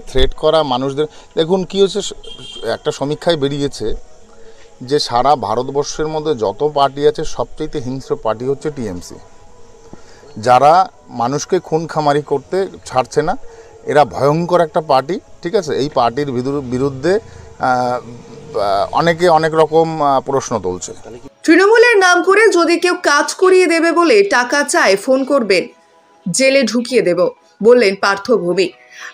Threat করা মানুষদের দেখুন কি হচ্ছে, একটা সমীক্ষায় বেরিয়েছে যে সারা ভারতবর্ষের মধ্যে যত পার্টি আছে সবচেয়ে হিংস্র পার্টি হচ্ছে টিএমসি, যারা মানুষকে খুন খামারি করতে ছাড়ছে না। এরা ভয়ঙ্কর একটা পার্টি, ঠিক আছে। এই পার্টির বিরুদ্ধে অনেকে অনেক রকম প্রশ্ন তুলছে। তৃণমূলের নাম করে যদি কেউ কাজ করিয়ে দেবে বলে টাকা চায় ফোন করবেন, জেলে ঢুকিয়ে দেব বললেন পার্থ ভৌমিক।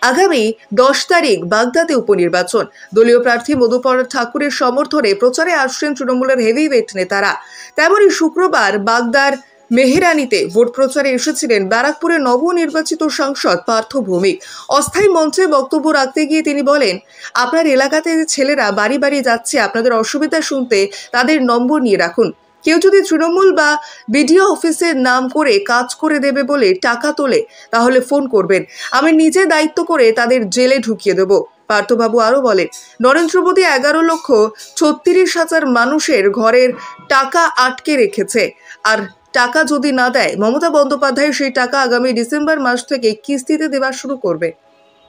আগামী 10 তারিখ বাগদাতে উপনির্বাচন। দলীয় প্রার্থী মধুপর ঠাকুরের সমর্থনে প্রচারে আসছেন তৃণমূলের হেভিওয়েট নেতারা। তেমনই শুক্রবার বাগদার মেহেরানিতে ভোট প্রচারে এসেছিলেন ব্যারাকপুরের নবনির্বাচিত সাংসদ পার্থ ভৌমিক। অস্থায়ী মঞ্চে বক্তব্য রাখতে গিয়ে তিনি বলেন, আপনার এলাকাতে যে ছেলেরা বাড়ি বাড়ি যাচ্ছে, আপনাদের অসুবিধা শুনতে তাদের নম্বর নিয়ে রাখুন। কেউ যদি তৃণমূল বা বিডিও অফিসের নাম করে কাজ করে দেবে বলে টাকা তোলে তাহলে ফোন করবেন, আমি নিজে দায়িত্ব করে তাদের জেলে ঢুকিয়ে দেব। পার্থবাবু আরও বলেন, নরেন্দ্র মোদী 11,36,000 মানুষের ঘরের টাকা আটকে রেখেছে, আর টাকা যদি না দেয় মমতা বন্দ্যোপাধ্যায় সেই টাকা আগামী ডিসেম্বর মাস থেকে কিস্তিতে দেওয়া শুরু করবে।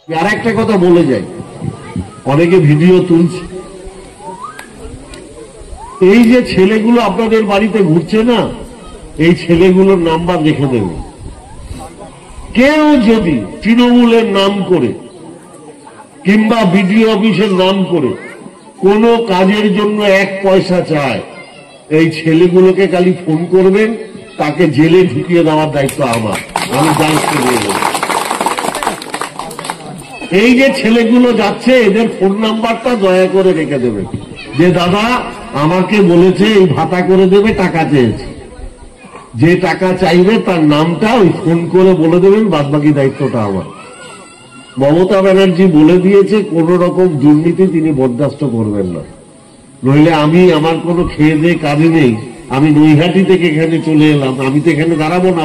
আর একটা কথা বলে যাই, অনেকে ভিডিও তুলছে, এই যে ছেলেগুলো আপনাদের বাড়িতে ঘুরছে না, এই ছেলেগুলোর নাম্বার রেখে দেবে। কেউ যদি তৃণমূলের নাম করে কিংবা বিডিও অফিসের নাম করে কোনো কাজের জন্য 1 পয়সা চায়, এই ছেলেগুলোকে খালি ফোন করবেন, তাকে জেলে ঢুকিয়ে দেওয়ার দায়িত্ব আমার, আমি দায়িত্ব নিয়ে নেব। এই যে ছেলেগুলো যাচ্ছে, এদের ফোন নাম্বারটা দয়া করে রেখে দেবেন, যে দাদা আমাকে বলেছে এই ভাতা করে দেবে, টাকা চেয়েছে, যে টাকা চাইবে তার নামটা ওই ফোন করে বলে দেবেন, বাদবাকি দায়িত্বটা আমার। মমতা ব্যানার্জি বলে দিয়েছে কোন রকম দুর্নীতি তিনি বরদাস্ত করবেন না, নইলে আমার কোনো খেয়ে দিয়ে কাজে নেই, আমি নৈহাটি থেকে এখানে চলে এলাম, আমি তো এখানে দাঁড়াবো না।